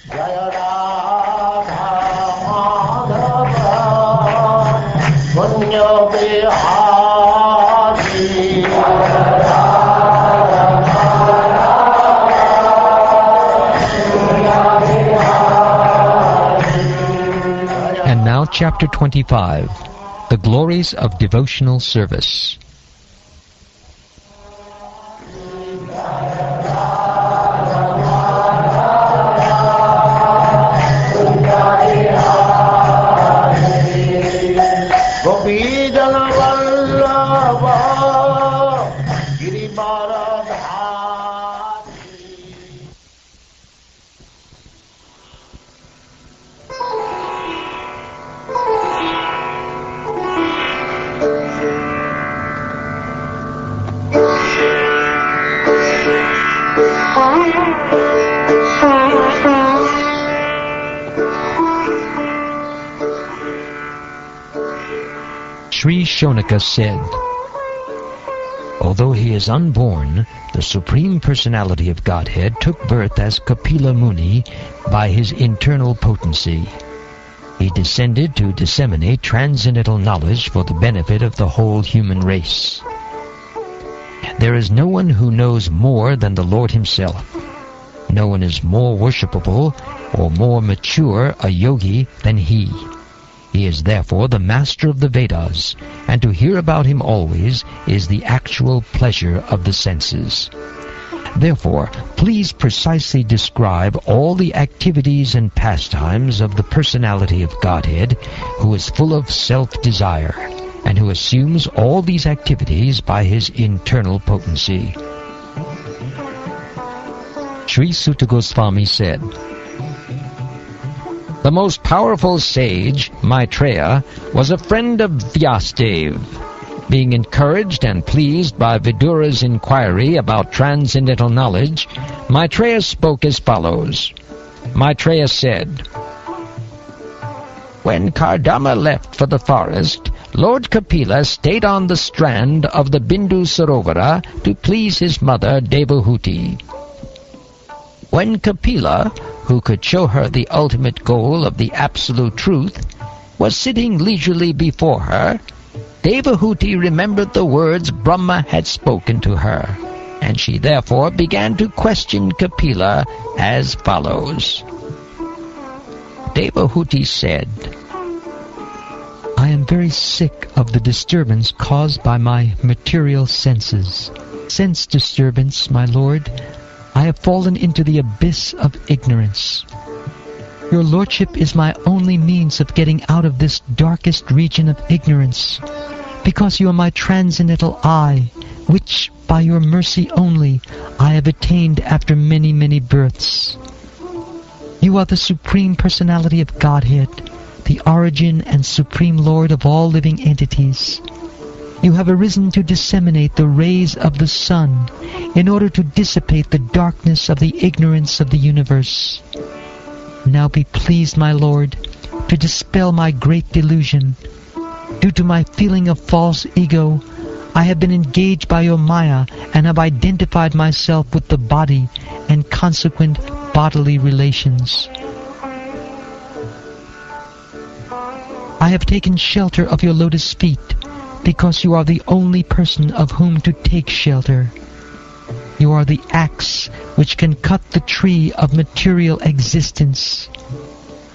Jaya Radha Madhava Punya Bihari. And now chapter 25, the Glories of Devotional Service. Sri Shonaka said, although he is unborn, the Supreme Personality of Godhead took birth as Kapila Muni by his internal potency. He descended to disseminate transcendental knowledge for the benefit of the whole human race. There is no one who knows more than the Lord himself. No one is more worshipable or more mature a yogi than he. He is therefore the master of the Vedas, and to hear about him always is the actual pleasure of the senses. Therefore, please precisely describe all the activities and pastimes of the Personality of Godhead, who is full of self-desire, and who assumes all these activities by his internal potency. Sri Sutta Goswami said, the most powerful sage, Maitreya, was a friend of Vyasadeva. Being encouraged and pleased by Vidura's inquiry about transcendental knowledge, Maitreya spoke as follows. Maitreya said, when Kardama left for the forest, Lord Kapila stayed on the strand of the Bindu Sarovara to please his mother Devahuti. When Kapila, who could show her the ultimate goal of the absolute truth, was sitting leisurely before her, Devahuti remembered the words Brahma had spoken to her, and she therefore began to question Kapila as follows. Devahuti said, I am very sick of the disturbance caused by my material senses. Sense disturbance, my lord, I have fallen into the abyss of ignorance. Your lordship is my only means of getting out of this darkest region of ignorance, because you are my transcendental eye, which, by your mercy only, I have attained after many, many births. You are the Supreme Personality of Godhead, the origin and Supreme Lord of all living entities. You have arisen to disseminate the rays of the sun in order to dissipate the darkness of the ignorance of the universe. Now be pleased, my Lord, to dispel my great delusion. Due to my feeling of false ego, I have been engaged by your Maya and have identified myself with the body and consequent bodily relations. I have taken shelter of your lotus feet, because you are the only person of whom to take shelter. You are the axe which can cut the tree of material existence.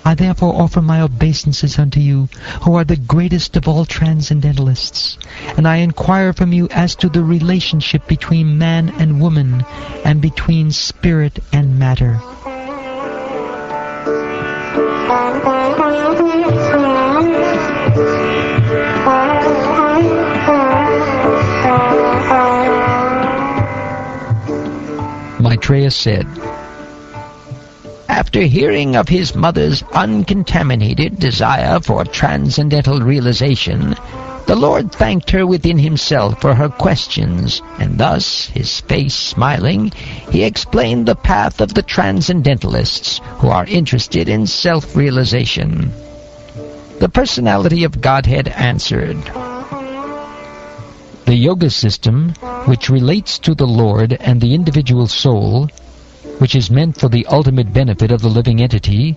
I therefore offer my obeisances unto you, who are the greatest of all transcendentalists, and I inquire from you as to the relationship between man and woman, and between spirit and matter. Maitreya said, after hearing of his mother's uncontaminated desire for transcendental realization, the Lord thanked her within himself for her questions, and thus, his face smiling, he explained the path of the transcendentalists who are interested in self-realization. The Personality of Godhead answered, the yoga system, which relates to the Lord and the individual soul, which is meant for the ultimate benefit of the living entity,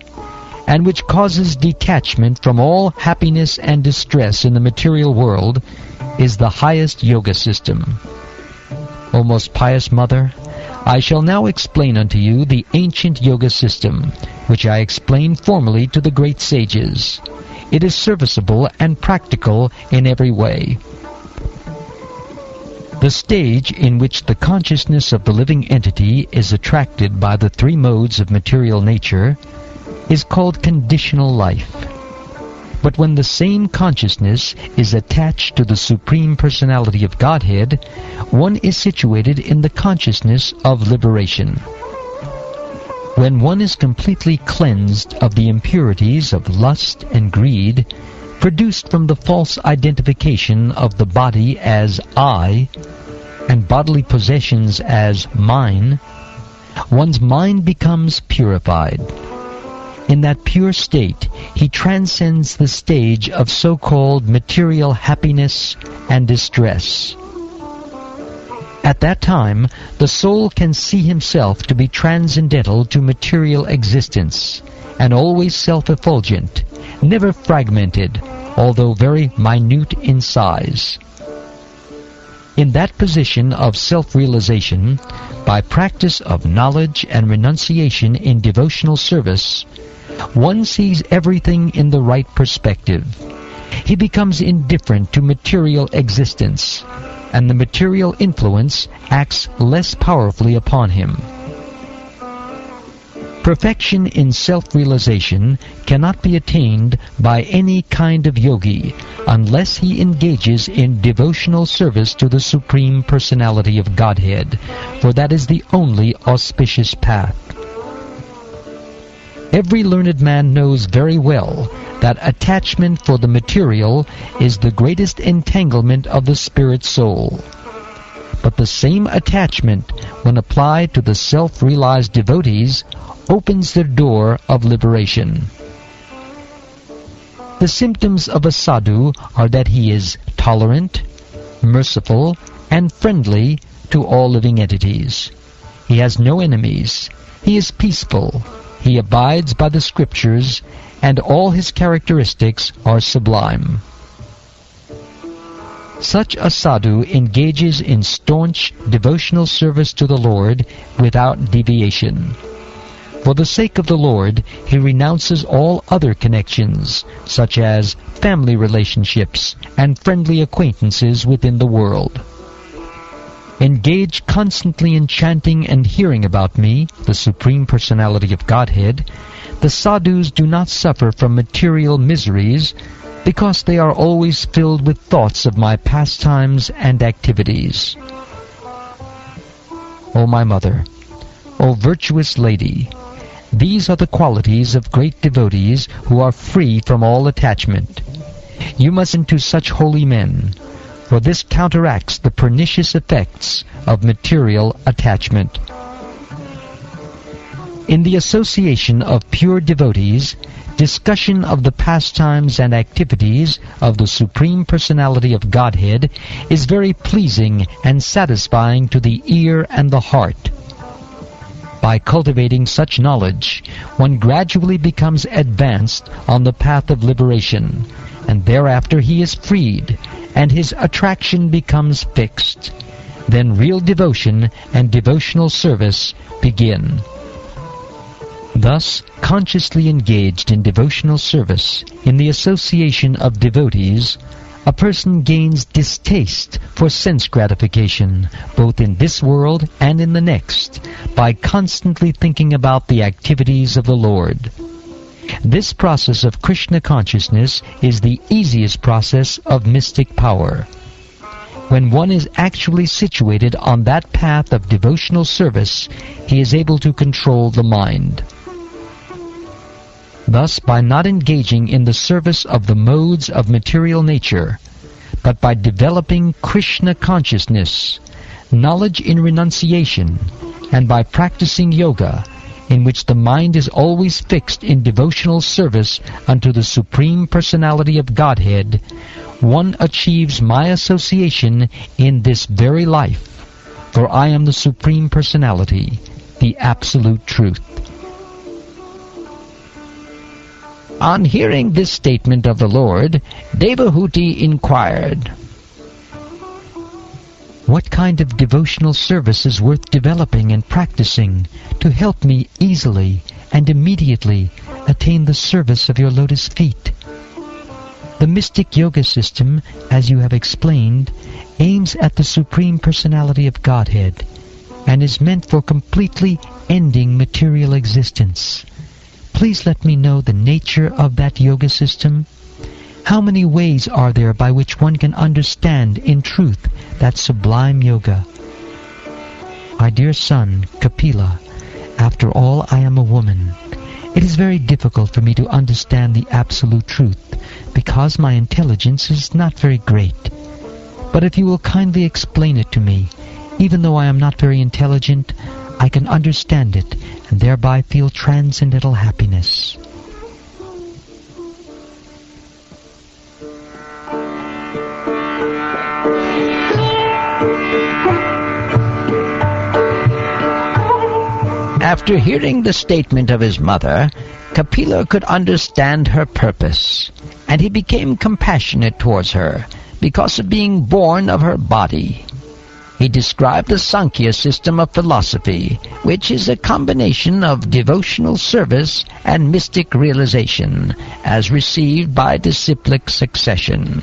and which causes detachment from all happiness and distress in the material world, is the highest yoga system. O most pious Mother, I shall now explain unto you the ancient yoga system, which I explained formerly to the great sages. It is serviceable and practical in every way. The stage in which the consciousness of the living entity is attracted by the three modes of material nature is called conditional life. But when the same consciousness is attached to the Supreme Personality of Godhead, one is situated in the consciousness of liberation. When one is completely cleansed of the impurities of lust and greed, produced from the false identification of the body as I, and bodily possessions as mine, one's mind becomes purified. In that pure state, he transcends the stage of so-called material happiness and distress. At that time, the soul can see himself to be transcendental to material existence, and always self-effulgent, never fragmented, although very minute in size. In that position of self-realization, by practice of knowledge and renunciation in devotional service, one sees everything in the right perspective. He becomes indifferent to material existence, and the material influence acts less powerfully upon him. Perfection in self-realization cannot be attained by any kind of yogi unless he engages in devotional service to the Supreme Personality of Godhead, for that is the only auspicious path. Every learned man knows very well that attachment for the material is the greatest entanglement of the spirit soul. But the same attachment, when applied to the self-realized devotees, opens the door of liberation. The symptoms of a sadhu are that he is tolerant, merciful, and friendly to all living entities. He has no enemies. He is peaceful. He abides by the scriptures, and all his characteristics are sublime. Such a sadhu engages in staunch devotional service to the Lord without deviation. For the sake of the Lord, he renounces all other connections, such as family relationships and friendly acquaintances within the world. Engage constantly in chanting and hearing about me, the Supreme Personality of Godhead, the sadhus do not suffer from material miseries, because they are always filled with thoughts of my pastimes and activities. O my Mother, O virtuous Lady, these are the qualities of great devotees who are free from all attachment. You must listen to such holy men, for this counteracts the pernicious effects of material attachment. In the association of pure devotees, discussion of the pastimes and activities of the Supreme Personality of Godhead is very pleasing and satisfying to the ear and the heart. By cultivating such knowledge, one gradually becomes advanced on the path of liberation, and thereafter he is freed, and his attraction becomes fixed. Then real devotion and devotional service begin. Thus, consciously engaged in devotional service, in the association of devotees, a person gains distaste for sense gratification, both in this world and in the next, by constantly thinking about the activities of the Lord. This process of Krishna consciousness is the easiest process of mystic power. When one is actually situated on that path of devotional service, he is able to control the mind. Thus, by not engaging in the service of the modes of material nature, but by developing Krishna consciousness, knowledge in renunciation, and by practicing yoga, in which the mind is always fixed in devotional service unto the Supreme Personality of Godhead, one achieves my association in this very life, for I am the Supreme Personality, the absolute truth. On hearing this statement of the Lord, Devahuti inquired, "What kind of devotional service is worth developing and practicing to help me easily and immediately attain the service of your lotus feet?" The mystic yoga system, as you have explained, aims at the Supreme Personality of Godhead and is meant for completely ending material existence. Please let me know the nature of that yoga system. How many ways are there by which one can understand in truth that sublime yoga? My dear son, Kapila, after all, I am a woman. It is very difficult for me to understand the absolute truth because my intelligence is not very great. But if you will kindly explain it to me, even though I am not very intelligent, I can understand it and thereby feel transcendental happiness. After hearing the statement of his mother, Kapila could understand her purpose, and he became compassionate towards her because of being born of her body. He described the Sankhya system of philosophy, which is a combination of devotional service and mystic realization, as received by disciplic succession.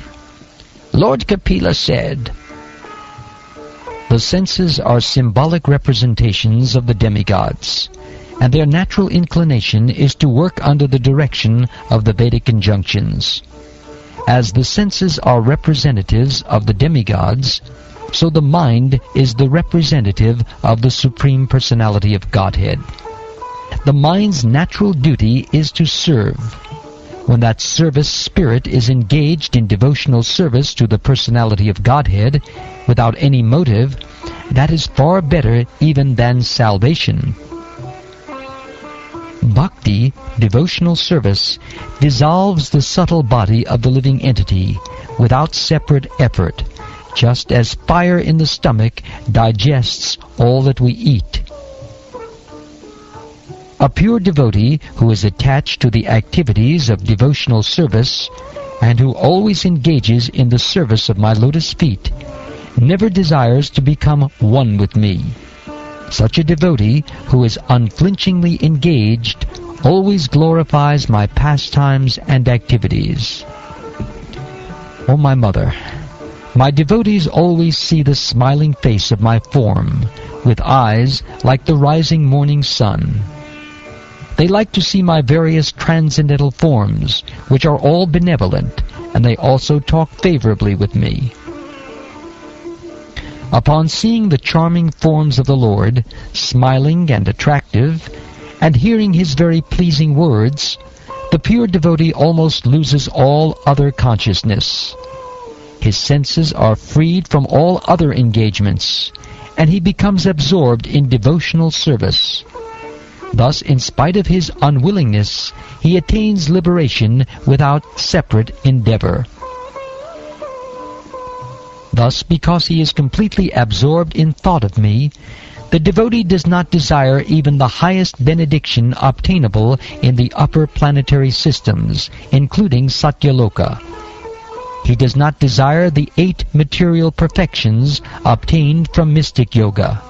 Lord Kapila said, "The senses are symbolic representations of the demigods, and their natural inclination is to work under the direction of the Vedic injunctions. As the senses are representatives of the demigods, so the mind is the representative of the Supreme Personality of Godhead. The mind's natural duty is to serve. When that service spirit is engaged in devotional service to the Personality of Godhead without any motive, that is far better even than salvation. Bhakti, devotional service, dissolves the subtle body of the living entity without separate effort, just as fire in the stomach digests all that we eat. A pure devotee who is attached to the activities of devotional service and who always engages in the service of my lotus feet never desires to become one with me. Such a devotee who is unflinchingly engaged always glorifies my pastimes and activities. O my mother, my devotees always see the smiling face of my form, with eyes like the rising morning sun. They like to see my various transcendental forms, which are all benevolent, and they also talk favorably with me. Upon seeing the charming forms of the Lord, smiling and attractive, and hearing His very pleasing words, the pure devotee almost loses all other consciousness. His senses are freed from all other engagements, and he becomes absorbed in devotional service. Thus, in spite of his unwillingness, he attains liberation without separate endeavor. Thus, because he is completely absorbed in thought of me, the devotee does not desire even the highest benediction obtainable in the upper planetary systems, including Satyaloka. He does not desire the 8 material perfections obtained from mystic yoga,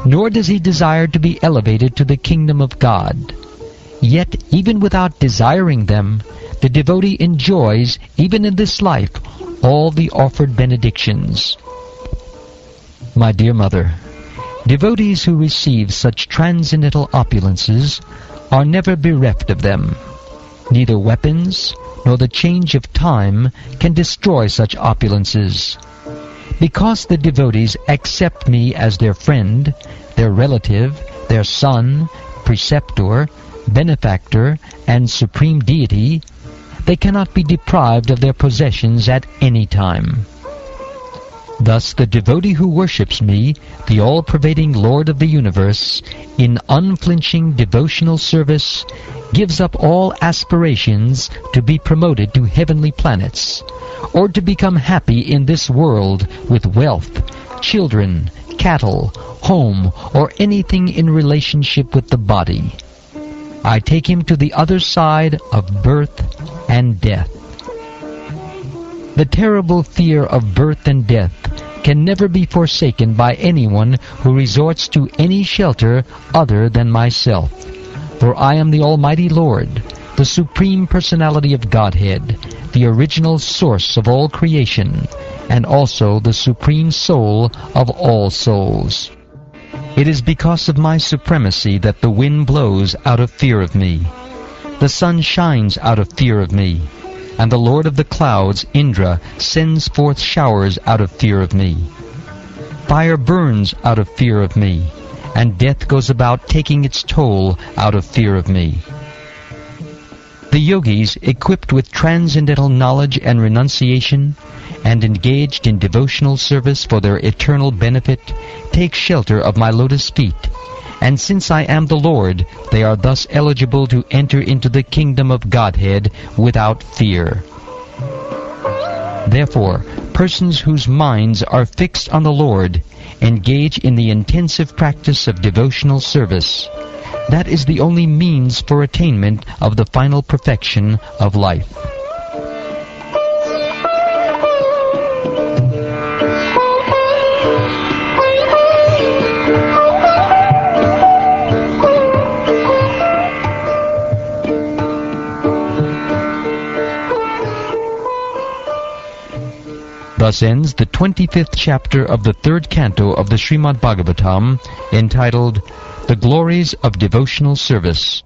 nor does he desire to be elevated to the kingdom of God. Yet, even without desiring them, the devotee enjoys, even in this life, all the offered benedictions. My dear mother, devotees who receive such transcendental opulences are never bereft of them. Neither weapons nor the change of time can destroy such opulences. Because the devotees accept me as their friend, their relative, their son, preceptor, benefactor, and supreme deity, they cannot be deprived of their possessions at any time. Thus the devotee who worships me, the all-pervading Lord of the universe, in unflinching devotional service, gives up all aspirations to be promoted to heavenly planets, or to become happy in this world with wealth, children, cattle, home, or anything in relationship with the body. I take him to the other side of birth and death. The terrible fear of birth and death can never be forsaken by anyone who resorts to any shelter other than myself. For I am the Almighty Lord, the Supreme Personality of Godhead, the original source of all creation, and also the Supreme Soul of all souls. It is because of my supremacy that the wind blows out of fear of me, the sun shines out of fear of me, and the Lord of the clouds, Indra, sends forth showers out of fear of me. Fire burns out of fear of me, and death goes about taking its toll out of fear of me. The yogis, equipped with transcendental knowledge and renunciation, and engaged in devotional service for their eternal benefit, take shelter of my lotus feet, and since I am the Lord, they are thus eligible to enter into the kingdom of Godhead without fear. Therefore, persons whose minds are fixed on the Lord engage in the intensive practice of devotional service. That is the only means for attainment of the final perfection of life. Thus ends the 25th chapter of the 3rd canto of the Śrīmad-Bhāgavatam, entitled The Glories of Devotional Service.